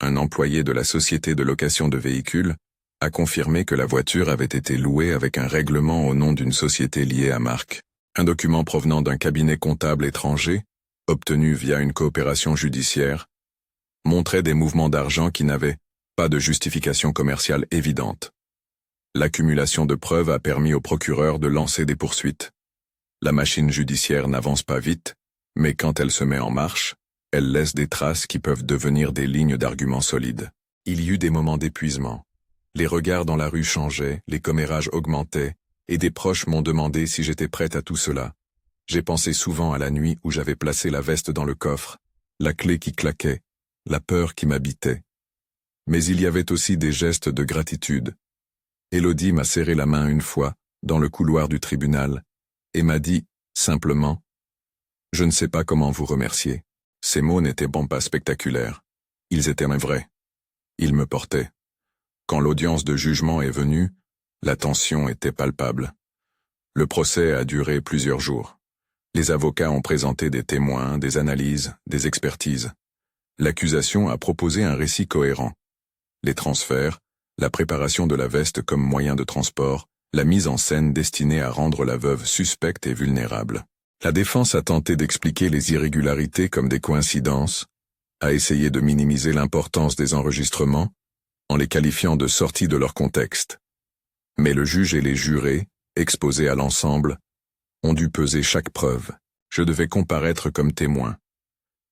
Un employé de la société de location de véhicules a confirmé que la voiture avait été louée avec un règlement au nom d'une société liée à Marc. Un document provenant d'un cabinet comptable étranger, obtenu via une coopération judiciaire, montrait des mouvements d'argent qui n'avaient pas de justification commerciale évidente. L'accumulation de preuves a permis au procureur de lancer des poursuites. La machine judiciaire n'avance pas vite, mais quand elle se met en marche, elle laisse des traces qui peuvent devenir des lignes d'arguments solides. Il y eut des moments d'épuisement. Les regards dans la rue changeaient, les commérages augmentaient, et des proches m'ont demandé si j'étais prête à tout cela. J'ai pensé souvent à la nuit où j'avais placé la veste dans le coffre, la clé qui claquait, la peur qui m'habitait. Mais il y avait aussi des gestes de gratitude. Élodie m'a serré la main une fois, dans le couloir du tribunal, et m'a dit, simplement, « Je ne sais pas comment vous remercier. » Ces mots n'étaient bon pas spectaculaires. Ils étaient même vrais. Ils me portaient. Quand l'audience de jugement est venue, la tension était palpable. Le procès a duré plusieurs jours. Les avocats ont présenté des témoins, des analyses, des expertises. L'accusation a proposé un récit cohérent. Les transferts, la préparation de la veste comme moyen de transport, la mise en scène destinée à rendre la veuve suspecte et vulnérable. La défense a tenté d'expliquer les irrégularités comme des coïncidences, a essayé de minimiser l'importance des enregistrements, en les qualifiant de sortis de leur contexte. Mais le juge et les jurés, exposés à l'ensemble, ont dû peser chaque preuve. Je devais comparaître comme témoin,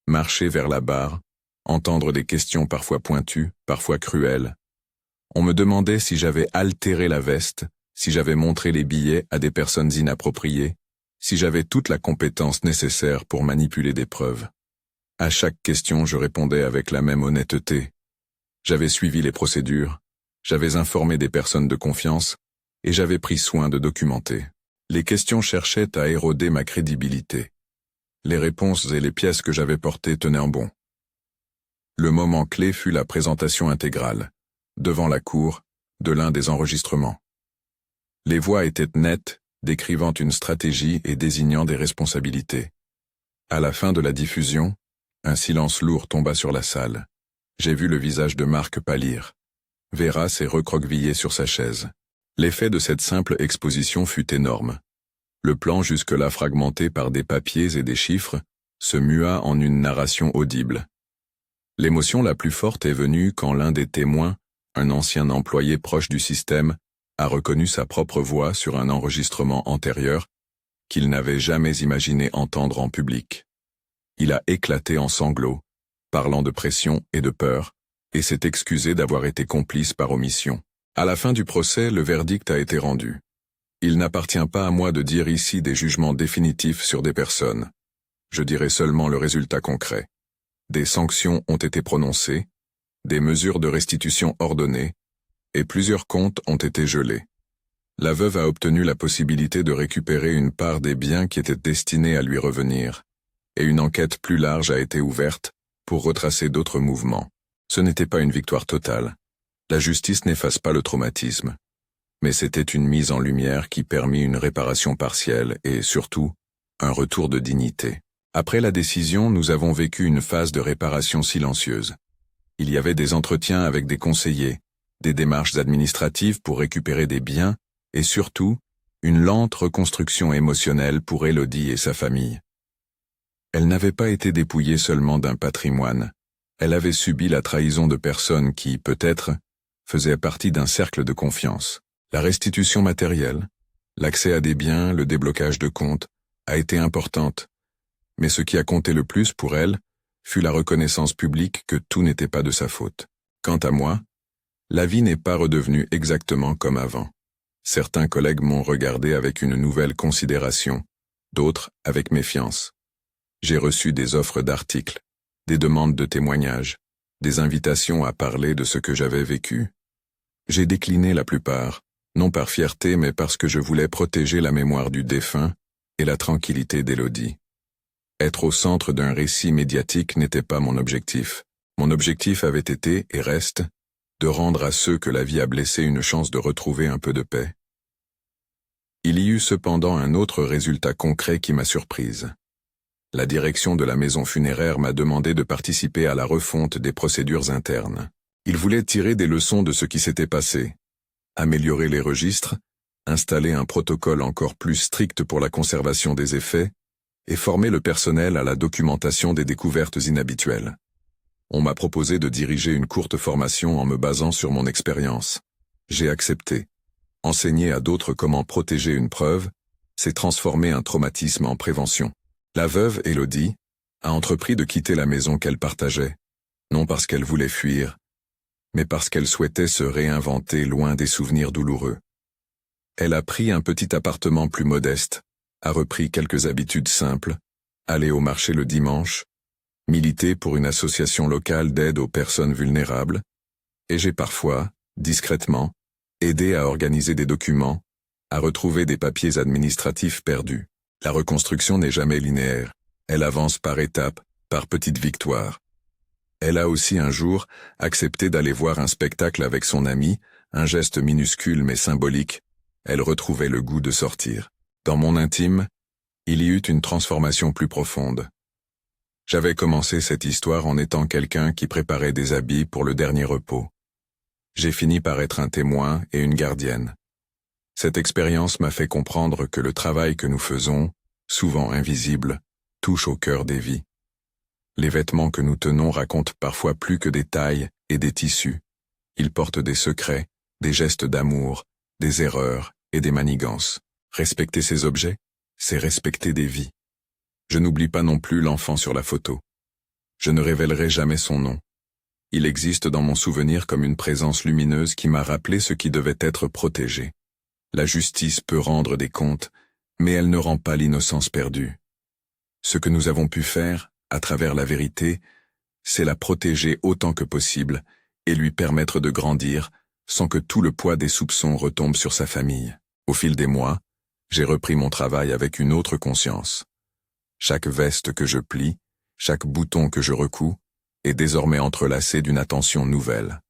marcher vers la barre, entendre des questions parfois pointues, parfois cruelles. On me demandait si j'avais altéré la veste, si j'avais montré les billets à des personnes inappropriées, si j'avais toute la compétence nécessaire pour manipuler des preuves. À chaque question, je répondais avec la même honnêteté. J'avais suivi les procédures, j'avais informé des personnes de confiance, et j'avais pris soin de documenter. Les questions cherchaient à éroder ma crédibilité. Les réponses et les pièces que j'avais portées tenaient en bon. Le moment clé fut la présentation intégrale, devant la cour, de l'un des enregistrements. Les voix étaient nettes, décrivant une stratégie et désignant des responsabilités. À la fin de la diffusion, un silence lourd tomba sur la salle. J'ai vu le visage de Marc pâlir. Vera s'est recroquevillée sur sa chaise. L'effet de cette simple exposition fut énorme. Le plan jusque-là fragmenté par des papiers et des chiffres se mua en une narration audible. L'émotion la plus forte est venue quand l'un des témoins, un ancien employé proche du système, a reconnu sa propre voix sur un enregistrement antérieur qu'il n'avait jamais imaginé entendre en public. Il a éclaté en sanglots, parlant de pression et de peur, et s'est excusé d'avoir été complice par omission. À la fin du procès, le verdict a été rendu. Il n'appartient pas à moi de dire ici des jugements définitifs sur des personnes. Je dirai seulement le résultat concret. Des sanctions ont été prononcées, des mesures de restitution ordonnées, et plusieurs comptes ont été gelés. La veuve a obtenu la possibilité de récupérer une part des biens qui étaient destinés à lui revenir, et une enquête plus large a été ouverte pour retracer d'autres mouvements. Ce n'était pas une victoire totale. La justice n'efface pas le traumatisme. Mais c'était une mise en lumière qui permit une réparation partielle et, surtout, un retour de dignité. Après la décision, nous avons vécu une phase de réparation silencieuse. Il y avait des entretiens avec des conseillers, des démarches administratives pour récupérer des biens, et surtout, une lente reconstruction émotionnelle pour Élodie et sa famille. Elle n'avait pas été dépouillée seulement d'un patrimoine. Elle avait subi la trahison de personnes qui, peut-être, faisaient partie d'un cercle de confiance. La restitution matérielle, l'accès à des biens, le déblocage de comptes, a été importante. Mais ce qui a compté le plus pour elle fut la reconnaissance publique que tout n'était pas de sa faute. Quant à moi, la vie n'est pas redevenue exactement comme avant. Certains collègues m'ont regardé avec une nouvelle considération, d'autres avec méfiance. J'ai reçu des offres d'articles, des demandes de témoignages, des invitations à parler de ce que j'avais vécu. J'ai décliné la plupart, non par fierté mais parce que je voulais protéger la mémoire du défunt et la tranquillité d'Élodie. Être au centre d'un récit médiatique n'était pas mon objectif. Mon objectif avait été, et reste, de rendre à ceux que la vie a blessés une chance de retrouver un peu de paix. Il y eut cependant un autre résultat concret qui m'a surprise. La direction de la maison funéraire m'a demandé de participer à la refonte des procédures internes. Ils voulaient tirer des leçons de ce qui s'était passé, améliorer les registres, installer un protocole encore plus strict pour la conservation des effets, et former le personnel à la documentation des découvertes inhabituelles. On m'a proposé de diriger une courte formation en me basant sur mon expérience. J'ai accepté. Enseigner à d'autres comment protéger une preuve, c'est transformer un traumatisme en prévention. La veuve, Élodie, a entrepris de quitter la maison qu'elle partageait, non parce qu'elle voulait fuir, mais parce qu'elle souhaitait se réinventer loin des souvenirs douloureux. Elle a pris un petit appartement plus modeste, a repris quelques habitudes simples, aller au marché le dimanche, militer pour une association locale d'aide aux personnes vulnérables, et j'ai parfois, discrètement, aidé à organiser des documents, à retrouver des papiers administratifs perdus. La reconstruction n'est jamais linéaire, elle avance par étapes, par petites victoires. Elle a aussi un jour accepté d'aller voir un spectacle avec son ami, un geste minuscule mais symbolique. Elle retrouvait le goût de sortir. Dans mon intime, il y eut une transformation plus profonde. J'avais commencé cette histoire en étant quelqu'un qui préparait des habits pour le dernier repos. J'ai fini par être un témoin et une gardienne. Cette expérience m'a fait comprendre que le travail que nous faisons, souvent invisible, touche au cœur des vies. Les vêtements que nous tenons racontent parfois plus que des tailles et des tissus. Ils portent des secrets, des gestes d'amour, des erreurs et des manigances. Respecter ces objets, c'est respecter des vies. Je n'oublie pas non plus l'enfant sur la photo. Je ne révélerai jamais son nom. Il existe dans mon souvenir comme une présence lumineuse qui m'a rappelé ce qui devait être protégé. La justice peut rendre des comptes, mais elle ne rend pas l'innocence perdue. Ce que nous avons pu faire, à travers la vérité, c'est la protéger autant que possible et lui permettre de grandir sans que tout le poids des soupçons retombe sur sa famille. Au fil des mois, j'ai repris mon travail avec une autre conscience. Chaque veste que je plie, chaque bouton que je recouds, est désormais entrelacé d'une attention nouvelle.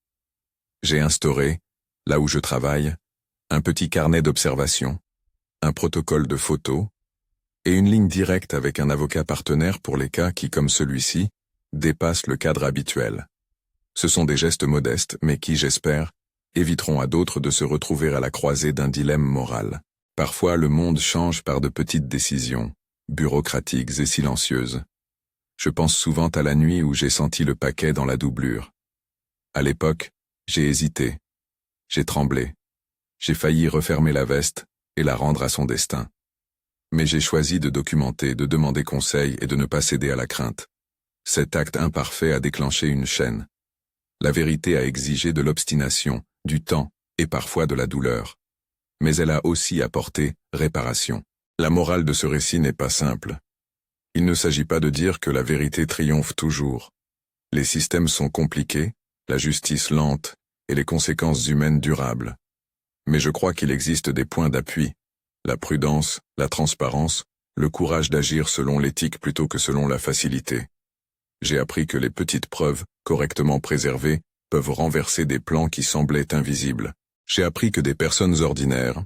J'ai instauré, là où je travaille, un petit carnet d'observation, un protocole de photos, et une ligne directe avec un avocat partenaire pour les cas qui, comme celui-ci, dépassent le cadre habituel. Ce sont des gestes modestes, mais qui, j'espère, éviteront à d'autres de se retrouver à la croisée d'un dilemme moral. Parfois, le monde change par de petites décisions, bureaucratiques et silencieuses. Je pense souvent à la nuit où j'ai senti le paquet dans la doublure. À l'époque, j'ai hésité. J'ai tremblé. J'ai failli refermer la veste et la rendre à son destin. Mais j'ai choisi de documenter, de demander conseil et de ne pas céder à la crainte. Cet acte imparfait a déclenché une chaîne. La vérité a exigé de l'obstination, du temps et parfois de la douleur. Mais elle a aussi apporté réparation. La morale de ce récit n'est pas simple. Il ne s'agit pas de dire que la vérité triomphe toujours. Les systèmes sont compliqués, la justice lente et les conséquences humaines durables. Mais je crois qu'il existe des points d'appui. La prudence, la transparence, le courage d'agir selon l'éthique plutôt que selon la facilité. J'ai appris que les petites preuves, correctement préservées, peuvent renverser des plans qui semblaient invisibles. J'ai appris que des personnes ordinaires,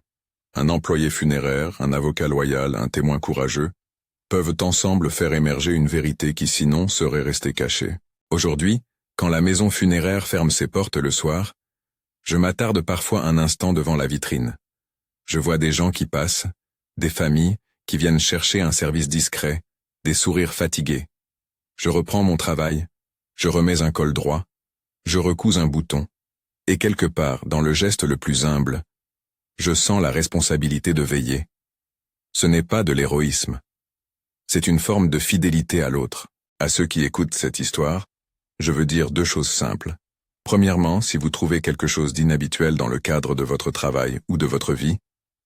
un employé funéraire, un avocat loyal, un témoin courageux, peuvent ensemble faire émerger une vérité qui sinon serait restée cachée. Aujourd'hui, quand la maison funéraire ferme ses portes le soir, je m'attarde parfois un instant devant la vitrine. Je vois des gens qui passent, des familles qui viennent chercher un service discret, des sourires fatigués. Je reprends mon travail, je remets un col droit, je recouds un bouton, et quelque part, dans le geste le plus humble, je sens la responsabilité de veiller. Ce n'est pas de l'héroïsme. C'est une forme de fidélité à l'autre. À ceux qui écoutent cette histoire, je veux dire deux choses simples. Premièrement, si vous trouvez quelque chose d'inhabituel dans le cadre de votre travail ou de votre vie,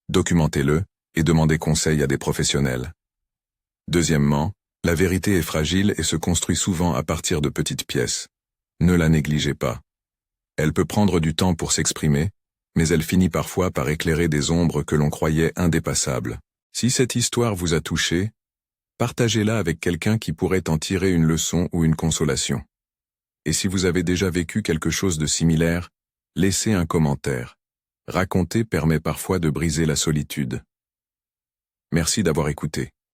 documentez-le et demandez conseil à des professionnels. Deuxièmement, la vérité est fragile et se construit souvent à partir de petites pièces. Ne la négligez pas. Elle peut prendre du temps pour s'exprimer, mais elle finit parfois par éclairer des ombres que l'on croyait indépassables. Si cette histoire vous a touché, partagez-la avec quelqu'un qui pourrait en tirer une leçon ou une consolation. Et si vous avez déjà vécu quelque chose de similaire, laissez un commentaire. Raconter permet parfois de briser la solitude. Merci d'avoir écouté.